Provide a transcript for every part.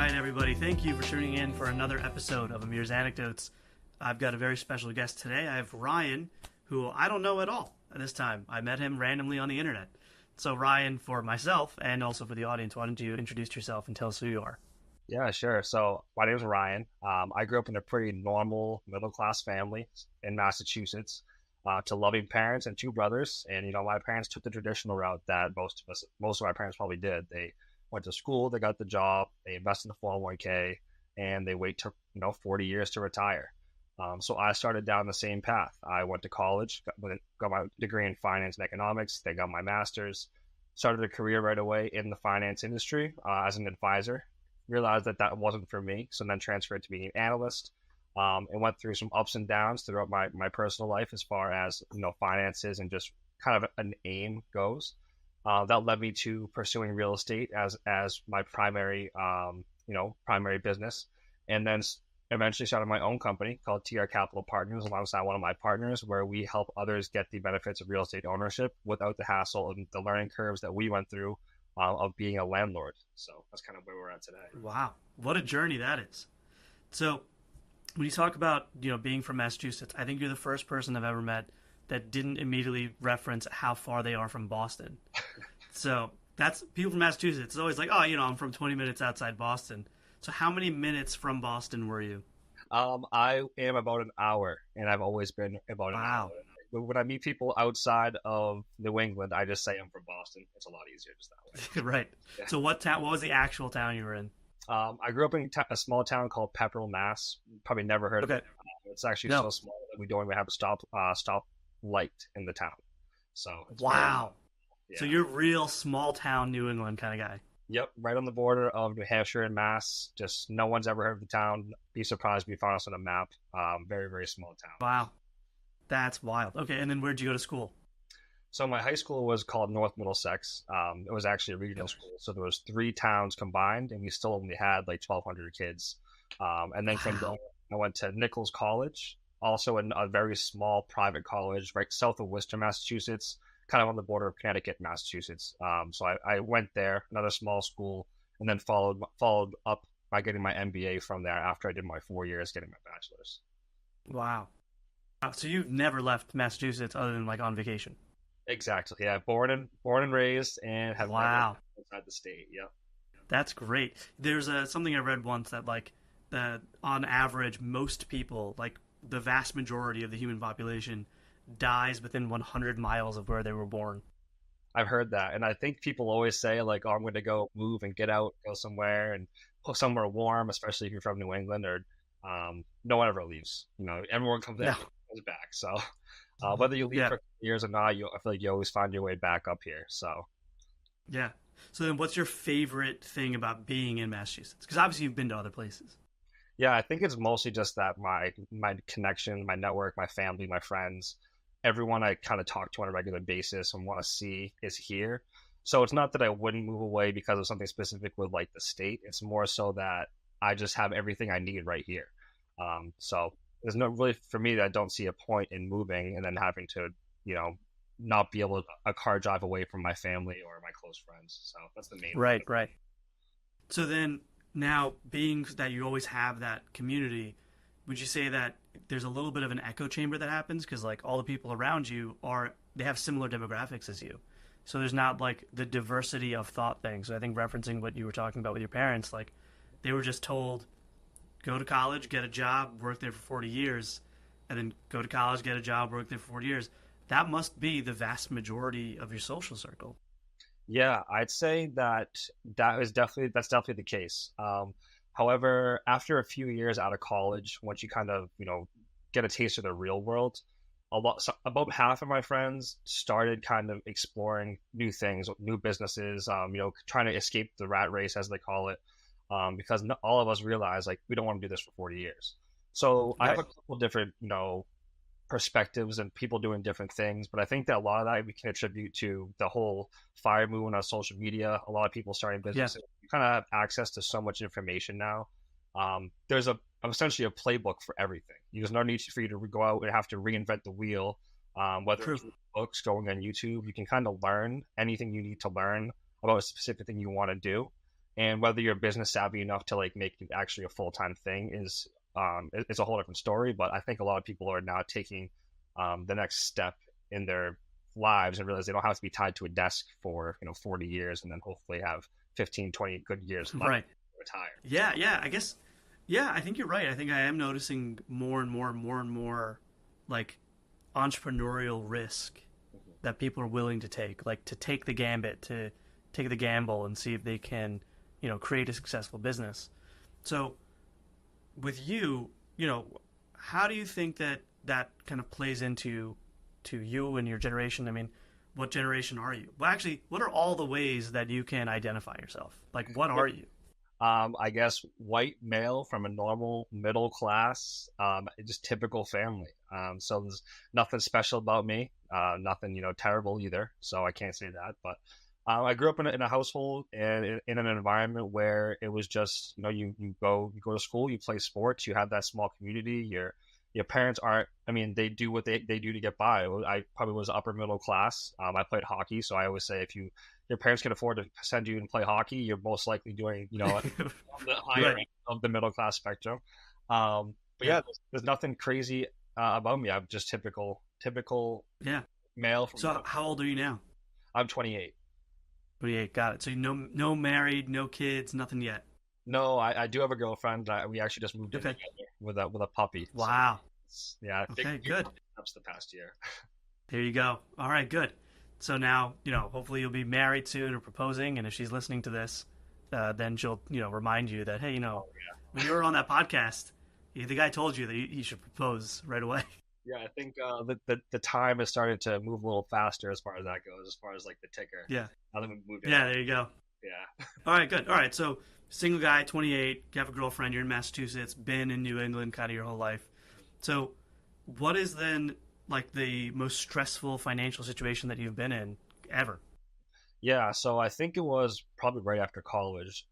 right, everybody. Thank you for tuning in for another episode of Amir's Anecdotes. I've got a very special guest today. I have Ryan, who I don't know at all at this time. I met him randomly on the internet. So Ryan, for myself and also for the audience, why don't you introduce yourself and tell us who you are? Yeah, sure. So my name is Ryan. I grew up in a pretty normal middle-class family in Massachusetts, to loving parents and two brothers. And, my parents took the traditional route that most of our parents probably did. They went to school, they got the job, they invested in the 401k, and they wait to, 40 years to retire. So I started down the same path. I went to college, got my degree in finance and economics, then got my master's, started a career right away in the finance industry as an advisor. Realized that wasn't for me, so then transferred to being an analyst, and went through some ups and downs throughout my personal life as far as finances and just kind of an aim goes. That led me to pursuing real estate as my primary primary business, and then eventually started my own company called TR Capital Partners alongside one of my partners, where we help others get the benefits of real estate ownership without the hassle and the learning curves that we went through of being a landlord. So that's kind of where we're at today. Wow, what a journey that is. So when you talk about being from Massachusetts, I think you're the first person I've ever met that didn't immediately reference how far they are from Boston. So that's people from Massachusetts. It's always like, oh, I'm from 20 minutes outside Boston. So how many minutes from Boston were you? I am about an hour, and I've always been about an hour. When I meet people outside of New England, I just say I'm from Boston. It's a lot easier just that way. Right. Yeah. So what was the actual town you were in? I grew up in a small town called Pepperell, Mass. Probably never heard of it. It's actually so small that we don't even have a stop light in the town. So wow. So you're real small town New England kind of guy. Yep, right on the border of New Hampshire and Mass. Just no one's ever heard of the town. Be surprised if you found us on a map. Very, very small town. Wow. That's wild. Okay, and then where'd you go to school? So my high school was called North Middlesex. It was actually a regional school. So there was 3 towns combined, and we still only had like 1,200 kids. And then from there, I went to Nichols College, also in a very small private college right south of Worcester, Massachusetts, kind of on the border of Connecticut, Massachusetts. So I went there, another small school, and then followed up by getting my MBA from there after I did my 4 years getting my bachelor's. Wow. So you've never left Massachusetts other than like on vacation? Exactly. Yeah, born and raised, and have never outside the state. Yep. That's great. There's something I read once that that on average most people, like the vast majority of the human population, dies within 100 miles of where they were born. I've heard that, and I think people always say like, "Oh, I'm going to go move and get out, go somewhere and somewhere warm," especially if you're from New England. Or no one ever leaves. Everyone comes back. So whether you leave for years or not, I feel like you always find your way back up here. So yeah. So then, what's your favorite thing about being in Massachusetts? Because obviously you've been to other places. Yeah, I think it's mostly just that my connection, my network, my family, my friends, everyone I kind of talk to on a regular basis and want to see is here. So it's not that I wouldn't move away because of something specific with like the state. It's more so that I just have everything I need right here. So there's no really, for me, I don't see a point in moving and then having to, not be able to a car drive away from my family or my close friends. So that's the main Right. So then now, being that you always have that community, would you say that there's a little bit of an echo chamber that happens? Because like all the people around you they have similar demographics as you. So there's not like the diversity of thought thing. So I think referencing what you were talking about with your parents, like they were just told, go to college, get a job, work there for 40 years, and then go to college, get a job, work there for 40 years. That must be the vast majority of your social circle. Yeah, I'd say that's definitely the case. However, after a few years out of college, once you kind of, get a taste of the real world, about half of my friends started kind of exploring new things, new businesses, trying to escape the rat race, as they call it, because all of us realize like we don't want to do this for 40 years. So I have a couple different, perspectives and people doing different things, but I think that a lot of that we can attribute to the whole fire movement on social media. A lot of people starting businesses. You kind of have access to so much information now. There's essentially a playbook for everything. There's no need for you to go out and have to reinvent the wheel. Whether it's books, going on YouTube, you can kind of learn anything you need to learn about a specific thing you want to do. And whether you're business savvy enough to like make it actually a full-time thing is a whole different story. But I think a lot of people are now taking the next step in their lives and realize they don't have to be tied to a desk for 40 years and then hopefully have 15, 20 good years left Right. to retire. So Yeah, yeah. I guess. Yeah, I think you're right. I think I am noticing more and more and more and more, like, entrepreneurial risk that people are willing to take, like to take the gambit, to take the gamble and see if they can, create a successful business. So with you, how do you think that that kind of plays into to you and your generation? I mean, what generation are you? Well, actually, what are all the ways that you can identify yourself? Like, what are you? I guess white male from a normal middle class, just typical family. So there's nothing special about me, nothing terrible either. So I can't say that. But I grew up in a household and in an environment where it was just you go to school, you play sports, you have that small community. Your parents aren't. I mean, they do what they do to get by. I probably was upper middle class. I played hockey, so I always say if your parents can afford to send you and play hockey, you're most likely doing on the higher Right. end of the middle class spectrum. But Yeah. yeah, there's nothing crazy about me. I'm just typical Yeah. male from So middle. how old are you now? I'm 28. 28. Got it. So no married, no kids, nothing yet. No, I do have a girlfriend. We actually just moved in Okay. together with a puppy. So Wow. yeah, Okay. big Good. ups the past year. There you go. All right. Good. So now, hopefully you'll be married soon or proposing, and if she's listening to this, then she'll, remind you that, hey, Oh when you were on that podcast, the guy told you that you should propose right away. yeah, I think the time has started to move a little faster as far as that goes, as far as like the ticker. Yeah. Now that we've moved in, Yeah. There you go. yeah. All right. Good. All right. So single guy, 28, you have a girlfriend, you're in Massachusetts, been in New England kind of your whole life. So what is then like the most stressful financial situation that you've been in ever? Yeah, so I think it was probably right after college.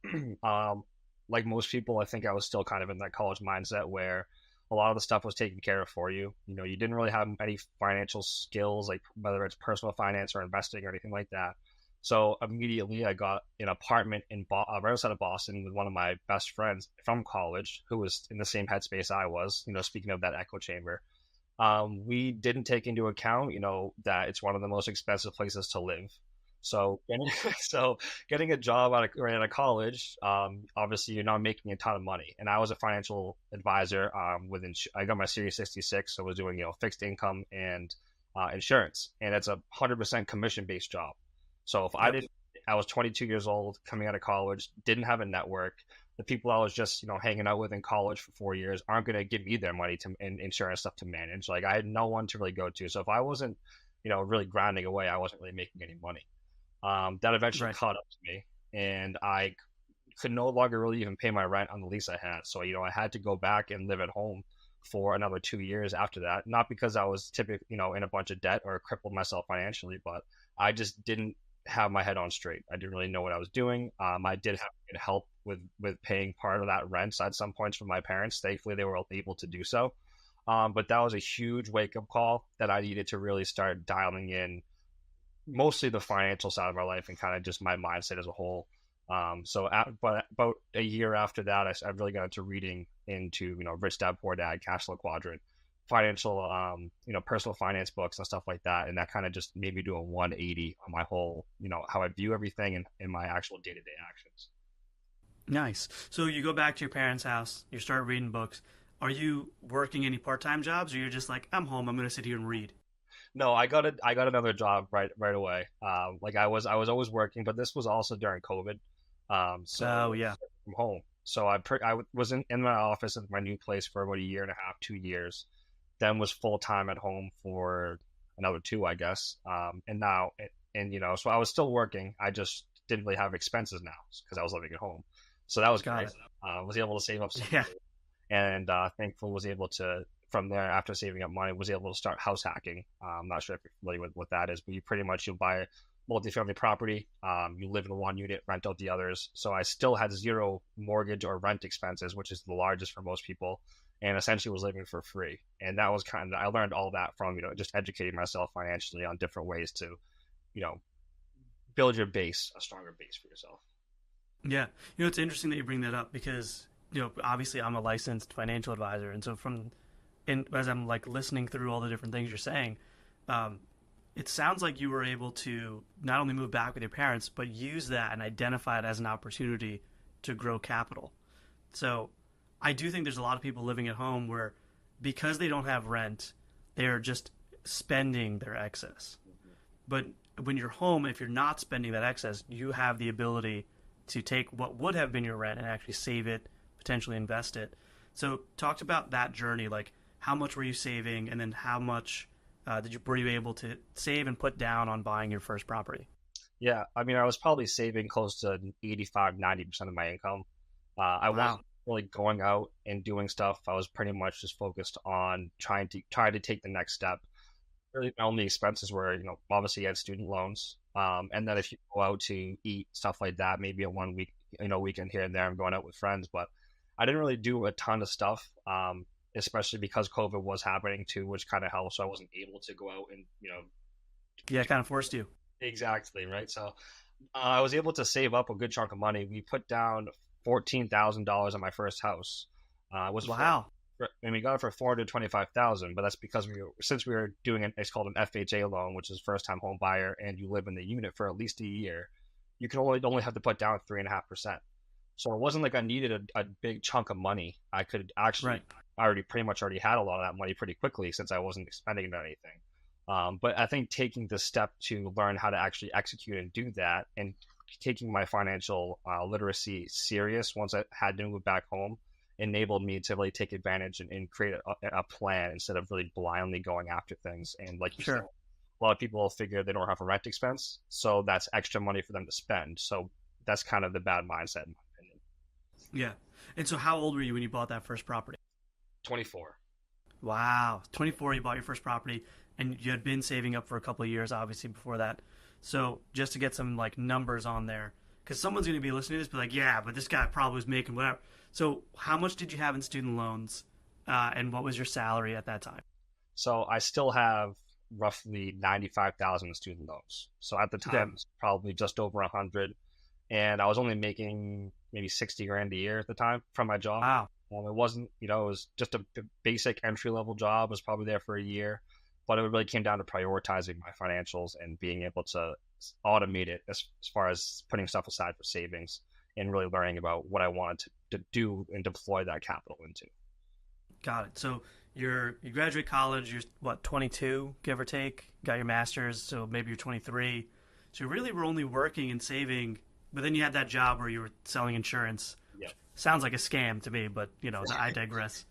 Um, like most people, I think I was still kind of in that college mindset where a lot of the stuff was taken care of for you. You didn't really have any financial skills, like whether it's personal finance or investing or anything like that. So immediately I got an apartment right outside of Boston with one of my best friends from college who was in the same headspace I was, speaking of that echo chamber. We didn't take into account, that it's one of the most expensive places to live. So getting, so getting a job right out of college, obviously you're not making a ton of money. And I was a financial advisor I got my Series 66, so I was doing fixed income and insurance, and it's 100% commission based job. So if I Yep. didn't, I was 22 years old, coming out of college, didn't have a network. The people I was just hanging out with in college for 4 years aren't going to give me their money to and insurance stuff to manage. Like I had no one to really go to. So if I wasn't really grinding away, I wasn't really making any money. That eventually Right. caught up to me, and I could no longer really even pay my rent on the lease I had. So, I had to go back and live at home for another 2 years after that. Not because I was typically, in a bunch of debt or crippled myself financially, but I just didn't have my head on straight. I didn't really know what I was doing. I did have to get help with paying part of that rent at some points from my parents. Thankfully, they were able to do so. But that was a huge wake up call that I needed to really start dialing in mostly the financial side of my life and kind of just my mindset as a whole. But about a year after that, I really got into reading into, Rich Dad Poor Dad, Cash Flow Quadrant, financial, personal finance books and stuff like that. And that kind of just made me do a 180 on my whole, how I view everything and in my actual day to day actions. Nice. So you go back to your parents' house, you start reading books. Are you working any part-time jobs, or you're just like, I'm home, I'm going to sit here and read? No, I got another job right away. Like I was always working, but this was also during COVID. Oh, So yeah. from home. So I was in my office at my new place for about a year and a half, 2 years. Then was full time at home for another two, I guess. And now and so I was still working. I just didn't really have expenses now because I was living at home. So that was Got great. it. Was able to save up some Yeah. money and thankfully was able to from there after saving up money was able to start house hacking. I'm not sure if you're familiar with what that is, but you buy multifamily property, you live in one unit, rent out the others. So I still had zero mortgage or rent expenses, which is the largest for most people, and essentially was living for free. And that was I learned all that from just educating myself financially on different ways to you know build your base, a stronger base for yourself. Yeah. It's interesting that you bring that up because, obviously I'm a licensed financial advisor. And so and as I'm like listening through all the different things you're saying, um, it sounds like you were able to not only move back with your parents, but use that and identify it as an opportunity to grow capital. So I do think there's a lot of people living at home where because they don't have rent, they're just spending their excess. But when you're home, if you're not spending that excess, you have the ability to take what would have been your rent and actually save it, potentially invest it. So, talked about that journey. Like, how much were you saving, and then how much were you able to save and put down on buying your first property? Yeah, I mean, I was probably saving close to 85, 90% of my income. I Wow. wasn't really going out and doing stuff. I was pretty much just focused on try to take the next step. Really, my only expenses were, obviously you had student loans. And then if you go out to eat, stuff like that, maybe a 1 week, weekend here and there, I'm going out with friends. But I didn't really do a ton of stuff, especially because COVID was happening too, which kind of helped. So I wasn't able to go out and, Yeah, it kind of forced you. exactly, right? So I was able to save up a good chunk of money. We put down $14,000 on my first house. It was Wow. and we got it for 425,000. But that's because since we were doing it's called an FHA loan, which is first time home buyer, and you live in the unit for at least a year, you can only have to put down 3.5%. So it wasn't like I needed a big chunk of money. I could actually, Right. I pretty much already had a lot of that money pretty quickly since I wasn't spending it on anything. But I think taking the step to learn how to actually execute and do that, and taking my financial literacy serious once I had to move back home, enabled me to really take advantage and create a plan instead of really blindly going after things. And like you said, Sure. a lot of people figure they don't have a rent expense, so that's extra money for them to spend. So that's kind of the bad mindset, in my opinion. Yeah. And so, how old were you when you bought that first property? 24. Wow. 24, you bought your first property, and you had been saving up for a couple of years, obviously, before that. So, just to get some like numbers on there, because someone's going to be listening to this, be like, yeah, but this guy probably was making whatever. So, how much did you have in student loans, and what was your salary at that time? So I still have roughly 95,000 in student loans. So at the Okay. time, it's probably just over 100, and I was only making maybe 60 grand a year at the time from my job. Wow. It wasn't, it was just a basic entry level job. I was probably there for a year, but it really came down to prioritizing my financials and being able to automate it as far as putting stuff aside for savings and really learning about what I wanted to do and deploy that capital into. Got it. So, you graduate college, you're what, 22, give or take, got your master's, so maybe you're 23. So, you really were only working and saving, but then you had that job where you were selling insurance. Yeah. Sounds like a scam to me, but I digress.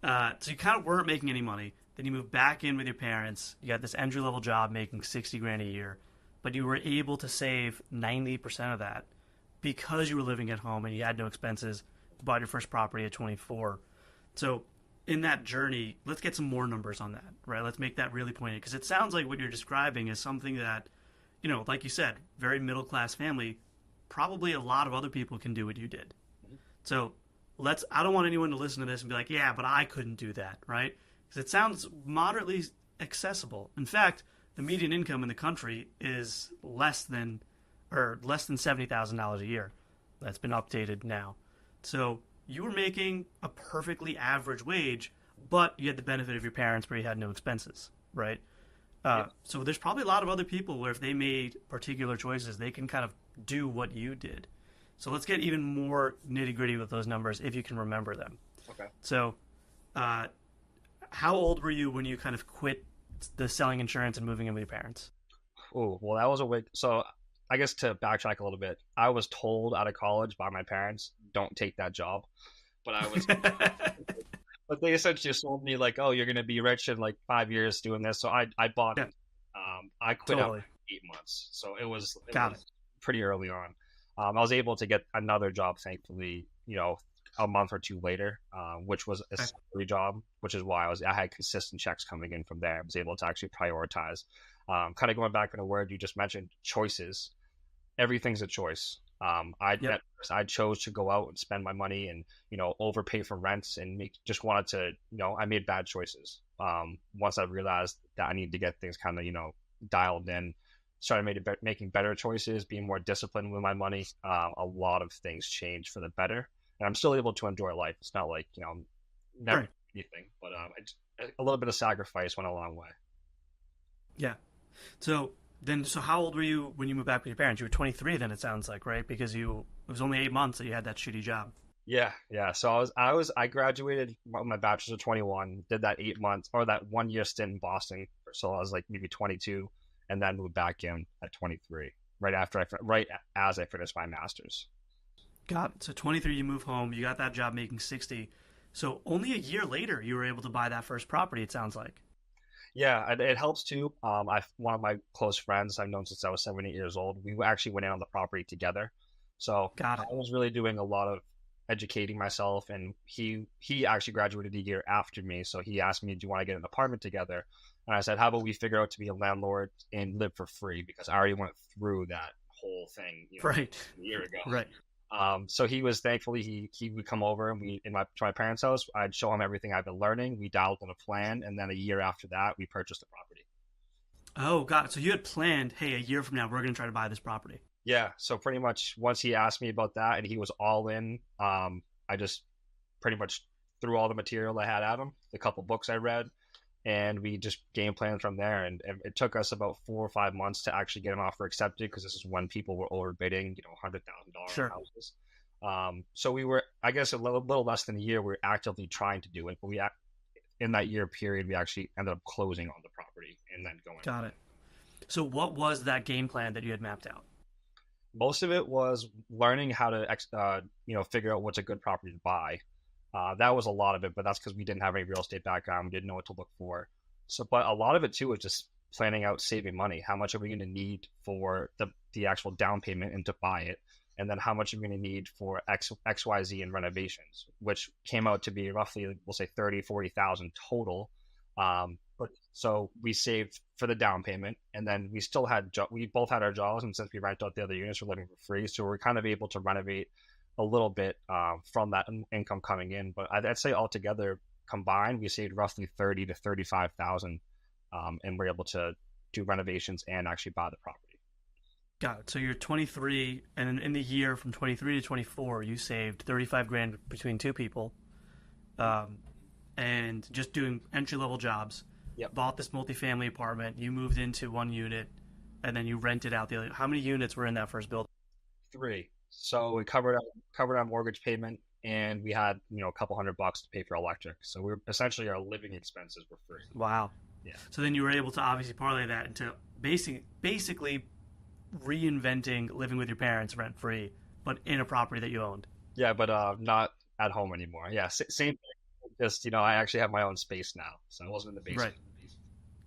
So you kind of weren't making any money. Then you moved back in with your parents. You got this entry level job making 60 grand a year, but you were able to save 90% of that because you were living at home and you had no expenses. You bought your first property at 24. So in that journey, let's get some more numbers on that, right? Let's make that really pointed because it sounds like what you're describing is something that, like you said, very middle class family, probably a lot of other people can do what you did. So I don't want anyone to listen to this and be like, yeah, but I couldn't do that, right? Because it sounds moderately accessible. In fact, the median income in the country is less than $70,000 a year. That's been updated now. So you were making a perfectly average wage, but you had the benefit of your parents where you had no expenses, right? Yeah. So there's probably a lot of other people where if they made particular choices, they can kind of do what you did. So let's get even more nitty gritty with those numbers if you can remember them. Okay. So, uh, how old were you when you kind of quit the selling insurance and moving in with your parents? Oh, well, that was a week. So I guess to backtrack a little bit, I was told out of college by my parents, don't take that job. But but they essentially just told me like, oh, you're going to be rich in like 5 years doing this. So I bought Yeah, it. I quit after totally. 8 months. So it was Got it. pretty early on. I was able to get another job, thankfully, a month or two later, which was a Okay. salary job, which is why I had consistent checks coming in from there. I was able to actually prioritize. Kind of going back in a word you just mentioned, choices. Everything's a choice. Yep. I chose to go out and spend my money and overpay for rents and just wanted to I made bad choices. Once I realized that I needed to get things kind of dialed in, started making better choices, being more disciplined with my money. A lot of things changed for the better, and I'm still able to enjoy life. It's not like never Right. anything, but a little bit of sacrifice went a long way. Yeah. So so how old were you when you moved back with your parents? You were 23 then, it sounds like, right? Because it was only 8 months that you had that shitty job. Yeah, yeah. So I graduated my bachelor's at 21, did that 8 months or that 1 year stint in Boston. So I was like maybe 22, and then moved back in at 23, right as I finished my master's. Got it. So 23, you move home. You got that job making 60. So only a year later, you were able to buy that first property. It sounds like. Yeah, and it helps too. I one of my close friends I've known since I was 7, 8 years old. We actually went in on the property together, so Got I it. was really doing a lot of educating myself. And he actually graduated a year after me, so he asked me, "Do you want to get an apartment together?" And I said, "How about we figure out to be a landlord and live for free?" Because I already went through that whole thing, Right. a year ago. Right. So he was thankfully he would come over and we in my to my parents' house. I'd show him everything I've been learning. We dialed in a plan, and then a year after that, we purchased the property. Oh, got it. So you had planned, hey, a year from now, we're going to try to buy this property. Yeah. So pretty much once he asked me about that, and he was all in, I just pretty much threw all the material I had at him, the couple books I read, and we just game planned from there. And it took us about 4 or 5 months to actually get an offer accepted because this is when people were overbidding, $100,000 Sure. houses. So we were, I guess, a little less than a year. We were actively trying to do it, but in that year period, we actually ended up closing on the property and then going Got from it. So what was that game plan that you had mapped out? most of it was learning how to figure out what's a good property to buy. That was a lot of it, but that's because we didn't have any real estate background. We didn't know what to look for. So, but a lot of it too was just planning out saving money. How much are we going to need for the actual down payment and to buy it, and then how much are we going to need for XYZ and renovations, which came out to be roughly, we'll say 30, 40,000 total. But so we saved for the down payment, and then we both had our jobs, and since we rent out the other units, we're living for free, so we're kind of able to renovate a little bit from that income coming in. But I'd say altogether combined, we saved roughly 30 to 35,000, and we're able to do renovations and actually buy the property. Got it. So you're 23, and in the year from 23 to 24, you saved 35 grand between two people, um, and just doing entry level jobs. Yep. Bought this multifamily apartment. You moved into one unit, and then you rented out the other. How many units were in that first building? 3. So we covered our mortgage payment, and we had a couple $100 to pay for electric. So we're essentially our living expenses were free. Wow. Yeah. So then you were able to obviously parlay that into basically reinventing living with your parents rent free, but in a property that you owned. Yeah, but not at home anymore. Yeah, same thing. Just I actually have my own space now, so I wasn't in the Right. basement.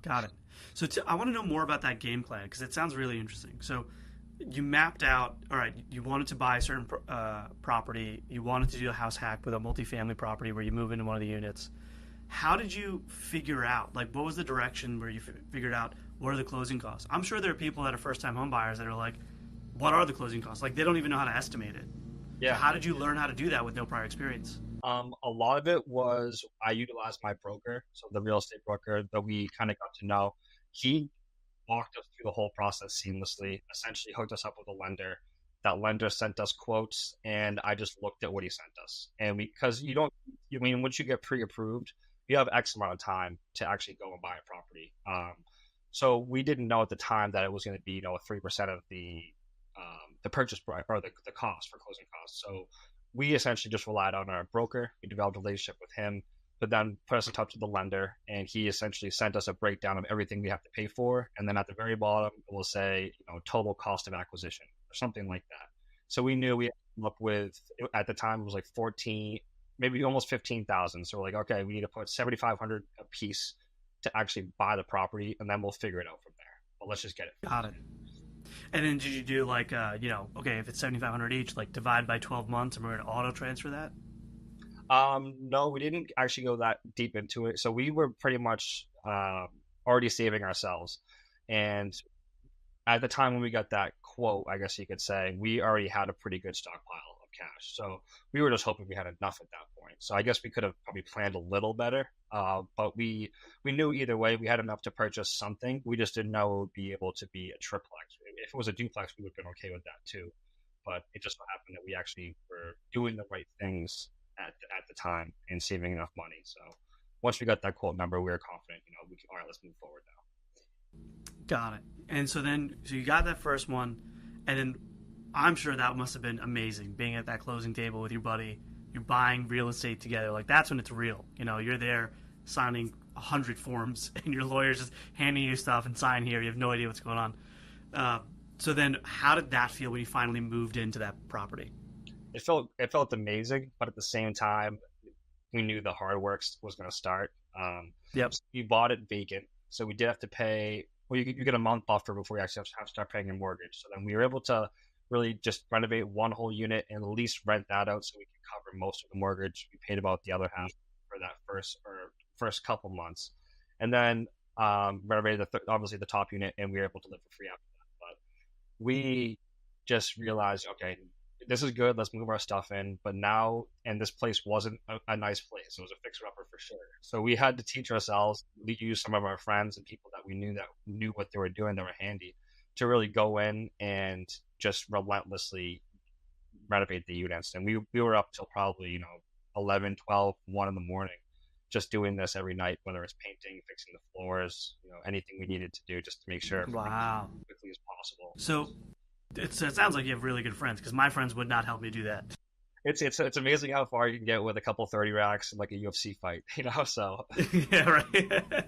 Got it. So I want to know more about that game plan because it sounds really interesting. So you mapped out, all right, you wanted to buy a certain property, you wanted to do a house hack with a multifamily property where you move into one of the units. How did you figure out, like, what was the direction where you figured out what are the closing costs? I'm sure there are people that are first time home buyers that are like, what are the closing costs? Like, they don't even know how to estimate it. So Yeah. how did you learn how to do that with no prior experience? A lot of it was I utilized my broker, so the real estate broker that we kind of got to know. He walked us through the whole process seamlessly, essentially hooked us up with a lender. That lender sent us quotes, and I just looked at what he sent us. And because once you get pre-approved, you have X amount of time to actually go and buy a property. So we didn't know at the time that it was going to be, 3% of the purchase price or the cost for closing costs. So we essentially just relied on our broker. We developed a relationship with him, but then put us in touch with the lender, and he essentially sent us a breakdown of everything we have to pay for. And then at the very bottom, it will say, total cost of acquisition or something like that. So we knew we had to come up with, at the time, it was like 14, maybe almost 15,000. So we're like, okay, we need to put 7,500 a piece to actually buy the property, and then we'll figure it out from there. But let's just get it. Got it. And then did you do like, okay, if it's 7,500 each, like divide by 12 months and we're going to auto transfer that? No, we didn't actually go that deep into it. So we were pretty much already saving ourselves. And at the time when we got that quote, I guess you could say, we already had a pretty good stockpile of cash. So we were just hoping we had enough at that point. So I guess we could have probably planned a little better. But we knew either way we had enough to purchase something. We just didn't know it would be able to be a triplex. If it was a duplex, we would have been okay with that too. But it just so happened that we actually were doing the right things at the time and saving enough money. So once we got that quote number, we were confident, we can, all right, let's move forward now. Got it. And so then, so you got that first one, and then I'm sure that must have been amazing being at that closing table with your buddy. You're buying real estate together. Like, that's when it's real. You're there signing 100 forms, and your lawyer's just handing you stuff and sign here. You have no idea what's going on. So then, how did that feel when you finally moved into that property? It felt amazing, but at the same time, we knew the hard work was going to start. Yep. So we bought it vacant, so we did have to pay. Well, you get a month buffer before you actually have to start paying your mortgage. So then we were able to really just renovate one whole unit and at least rent that out so we could cover most of the mortgage. We paid about the other half for that first couple months, and then renovated obviously the top unit, and we were able to live for free after that. But we just realized, okay, this is good. Let's move our stuff in. But now, and this place wasn't a nice place. It was a fixer-upper for sure. So we had to teach ourselves, we used some of our friends and people that we knew that knew what they were doing, that were handy, to really go in and just relentlessly renovate the units. And we were up till probably, 11, 12, 1 in the morning, just doing this every night, whether it's painting, fixing the floors, anything we needed to do just to make sure Wow. as quickly as possible. So it sounds like you have really good friends because my friends would not help me do that. It's amazing how far you can get with a couple 30 racks in like a UFC fight, so. Yeah, right.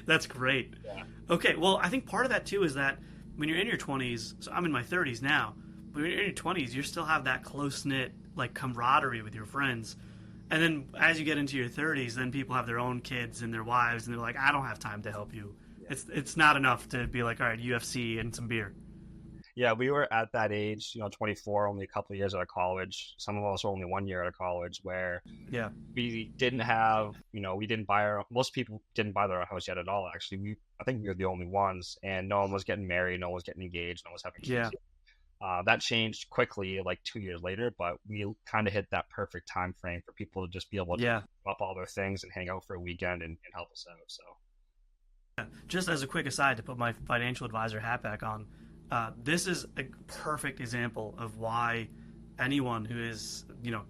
That's great. Yeah. Okay, well, I think part of that too is that when you're in your 20s, so I'm in my 30s now, but when you're in your 20s, you still have that close knit like camaraderie with your friends. And then as you get into your 30s, then people have their own kids and their wives, and they're like, I don't have time to help you. Yeah. It's not enough to be like, all right, UFC and some beer. Yeah, we were at that age, 24, only a couple of years out of college. Some of us were only 1 year out of college, where Yeah. we didn't have, we didn't buy most people didn't buy their house yet at all, actually. I think we were the only ones, and no one was getting married, no one was getting engaged, no one was having Yeah. kids. That changed quickly, like 2 years later, but we kind of hit that perfect time frame for people to just be able to Yeah. give up all their things and hang out for a weekend and help us out. So, Just as a quick aside to put my financial advisor hat back on, this is a perfect example of why anyone who is,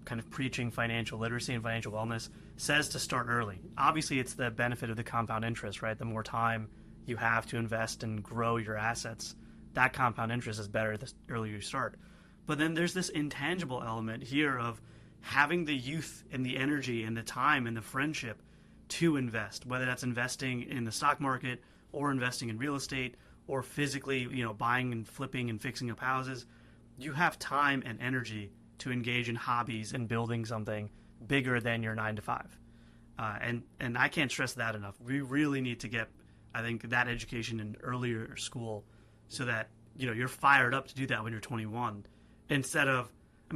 kind of preaching financial literacy and financial wellness says to start early. Obviously, it's the benefit of the compound interest, right? The more time you have to invest and grow your assets, that compound interest is better the earlier you start. But then there's this intangible element here of having the youth and the energy and the time and the friendship to invest, whether that's investing in the stock market or investing in real estate or physically, buying and flipping and fixing up houses. You have time and energy to engage in hobbies and building something bigger than your 9 to 5. And I can't stress that enough. We really need to get, I think, that education in earlier school so that, you're fired up to do that when you're 21 instead of,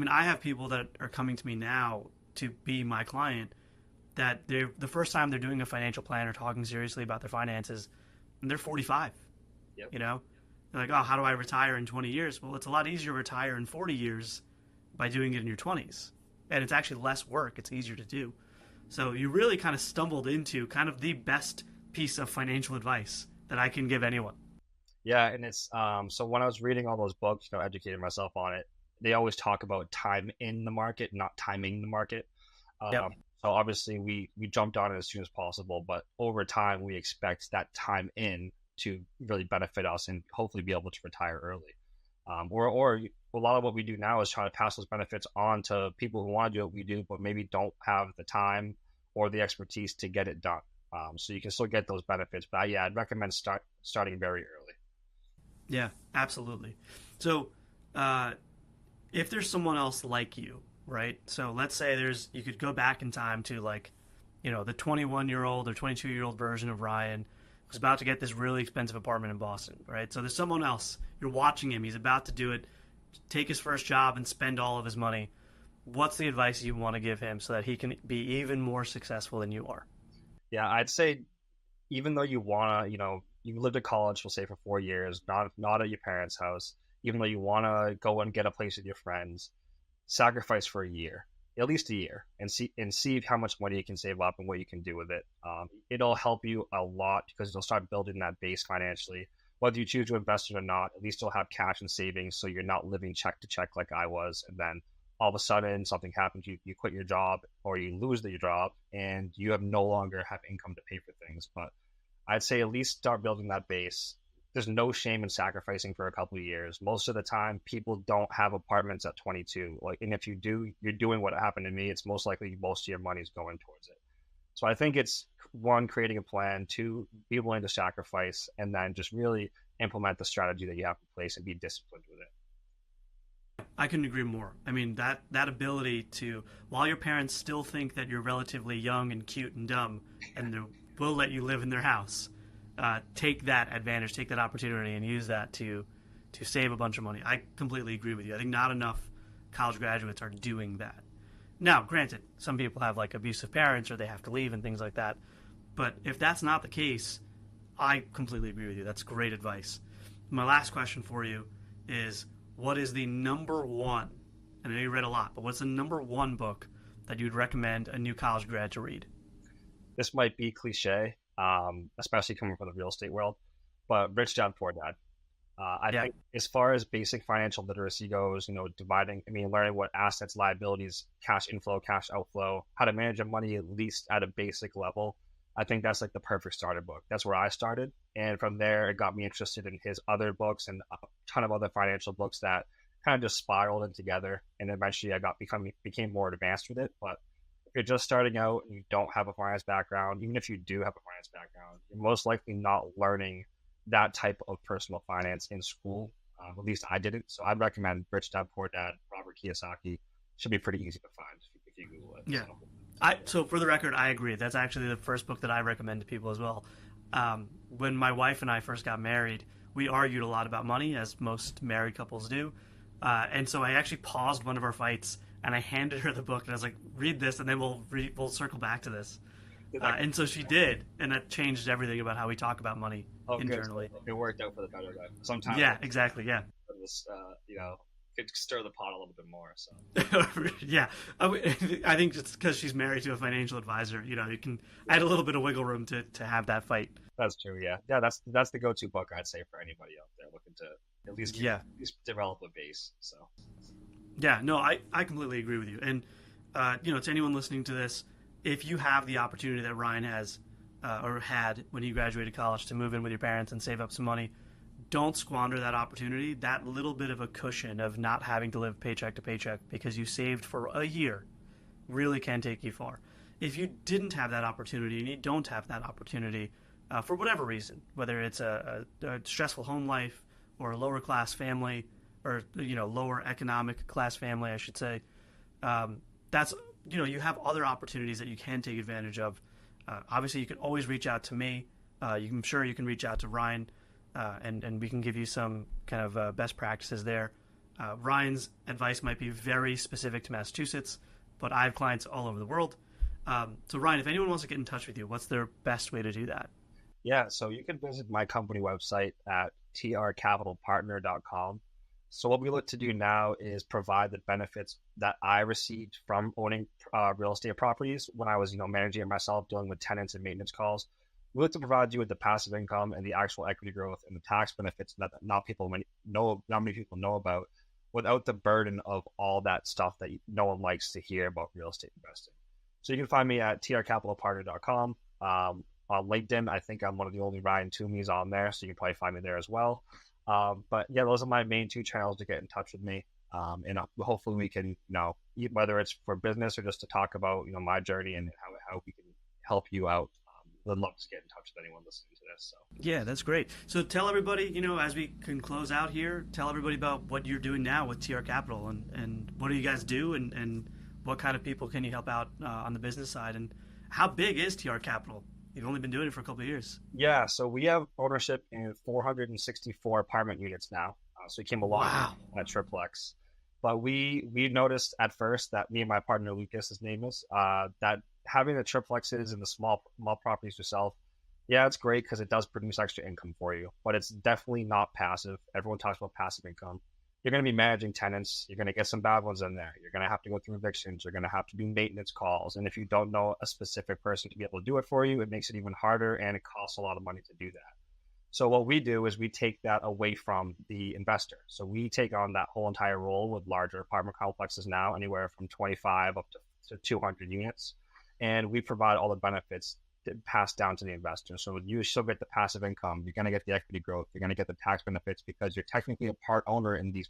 I have people that are coming to me now to be my client that they're the first time they're doing a financial plan or talking seriously about their finances, and they're 45. yep. They're like, oh, how do I retire in 20 years? Well, it's a lot easier to retire in 40 years by doing it in your 20s. And it's actually less work. It's easier to do. So you really kind of stumbled into kind of the best piece of financial advice that I can give anyone. Yeah, and it's so when I was reading all those books, educating myself on it, they always talk about time in the market, not timing the market. Yep. So obviously we jumped on it as soon as possible, but over time we expect that time in to really benefit us and hopefully be able to retire early. Or a lot of what we do now is try to pass those benefits on to people who want to do what we do, but maybe don't have the time or the expertise to get it done. So you can still get those benefits, but yeah, I'd recommend starting very early. Yeah, absolutely. So if there's someone else like you, right? So let's say you could go back in time to like, the 21-year-old or 22-year-old version of Ryan who's about to get this really expensive apartment in Boston, right? So there's someone else. You're watching him. He's about to do it, take his first job and spend all of his money. What's the advice you want to give him so that he can be even more successful than you are? Yeah, I'd say even though you want to, you lived at college, we'll say for 4 years, not at your parents' house, even though you want to go and get a place with your friends, sacrifice for a year, at least a year, and see how much money you can save up and what you can do with it. It'll help you a lot because it'll start building that base financially. Whether you choose to invest it or not, at least you'll have cash and savings, so you're not living check to check like I was, and then all of a sudden something happens, you quit your job or you lose your job, and you have no longer have income to pay for things. But I'd say at least start building that base. There's no shame in sacrificing for a couple of years. Most of the time, people don't have apartments at 22. Like, and if you do, you're doing what happened to me. It's most likely most of your money is going towards it. So I think it's one, creating a plan, two, be willing to sacrifice, and then just really implement the strategy that you have in place and be disciplined with it. I couldn't agree more. I mean, that ability to, while your parents still think that you're relatively young and cute and dumb, and they will let you live in their house, take that advantage, take that opportunity, and use that to save a bunch of money. I completely agree with you. I think not enough college graduates are doing that. Now, granted, some people have like abusive parents or they have to leave and things like that. But if that's not the case, I completely agree with you. That's great advice. My last question for you is, what is the number one, I know you read a lot, but what's the number one book that you'd recommend a new college grad to read? This might be cliche, especially coming from the real estate world, but Rich Dad Poor Dad. I Yeah. think as far as basic financial literacy goes, learning what assets, liabilities, cash inflow, cash outflow, how to manage your money at least at a basic level. I think that's like the perfect starter book. That's where I started. And from there, it got me interested in his other books and a ton of other financial books that kind of just spiraled in together. And eventually became more advanced with it. But if you're just starting out and you don't have a finance background, even if you do have a finance background, you're most likely not learning that type of personal finance in school. At least I didn't. So I'd recommend Rich Dad Poor Dad, Robert Kiyosaki. Should be pretty easy to find if you Google it. Yeah. So, So for the record, I agree. That's actually the first book that I recommend to people as well. When my wife and I first got married, we argued a lot about money, as most married couples do. And so I actually paused one of our fights and I handed her the book and I was like, "Read this, and then we'll circle back to this." And so she did, and that changed everything about how we talk about money internally. Good. It worked out for the better. Sometimes, Yeah, exactly. Yeah. this, could stir the pot a little bit more. So Yeah, I think just because she's married to a financial advisor, you can add a little bit of wiggle room to have that fight. that's true. Yeah. That's the go-to book I'd say for anybody out there looking to Yeah, at least develop a base. So yeah, no, I completely agree with you. And to anyone listening to this, if you have the opportunity that Ryan has or had when he graduated college to move in with your parents and save up some money, don't squander that opportunity. That little bit of a cushion of not having to live paycheck to paycheck because you saved for a year really can take you far. If you didn't have that opportunity and you don't have that opportunity for whatever reason, whether it's a stressful home life or a lower class family or lower economic class family, I should say, that's you have other opportunities that you can take advantage of. Obviously, you can always reach out to me. I'm sure you can reach out to Ryan, and we can give you some kind of best practices there. Ryan's advice might be very specific to Massachusetts, but I have clients all over the world. So Ryan, if anyone wants to get in touch with you, what's their best way to do that? yeah, so you can visit my company website at trcapitalpartner.com. So what we look to do now is provide the benefits that I received from owning real estate properties when I was, managing it myself, dealing with tenants and maintenance calls. We look to provide you with the passive income and the actual equity growth and the tax benefits that not many people know about, without the burden of all that stuff that no one likes to hear about real estate investing. So you can find me at trcapitalpartner.com. On LinkedIn, I think I'm one of the only Ryan Toomey's on there, so you can probably find me there as well. But yeah, those are my main two channels to get in touch with me. And hopefully we can, whether it's for business or just to talk about, my journey and how we can help you out. I'd love to get in touch with anyone listening to this. So Yeah, that's great. So tell everybody, as we can close out here, tell everybody about what you're doing now with TR Capital and what do you guys do and what kind of people can you help out on the business side, and how big is TR Capital? You've only been doing it for a couple of years. yeah, so we have ownership in 464 apartment units now. So we came a long Wow. way at triplex. But we noticed at first that me and my partner Lucas, his name is, that having the triplexes and the small properties yourself, yeah, it's great because it does produce extra income for you, but it's definitely not passive. Everyone talks about passive income. you're going to be managing tenants. You're going to get some bad ones in there. You're going to have to go through evictions. You're going to have to do maintenance calls. And if you don't know a specific person to be able to do it for you, it makes it even harder and it costs a lot of money to do that. So what we do is we take that away from the investor. So we take on that whole entire role with larger apartment complexes now, anywhere from 25 up to 200 units. And we provide all the benefits passed down to the investor. So you still get the passive income. You're going to get the equity growth. You're going to get the tax benefits because you're technically a part owner in these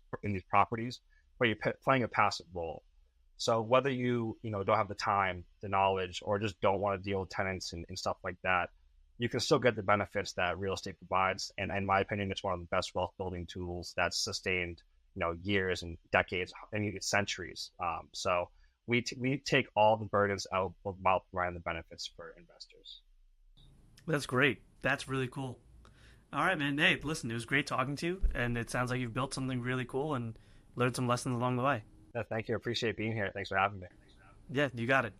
properties, but you're playing a passive role. So whether don't have the time, the knowledge, or just don't want to deal with tenants and stuff like that, you can still get the benefits that real estate provides. And in my opinion, it's one of the best wealth building tools that's sustained, years and decades and even centuries. So we take all the burdens out while providing the benefits for investors. That's great. That's really cool. All right, man. Hey, listen, it was great talking to you, and it sounds like you've built something really cool and learned some lessons along the way. Thank you. I appreciate being here. Thanks for having me. Yeah, you got it.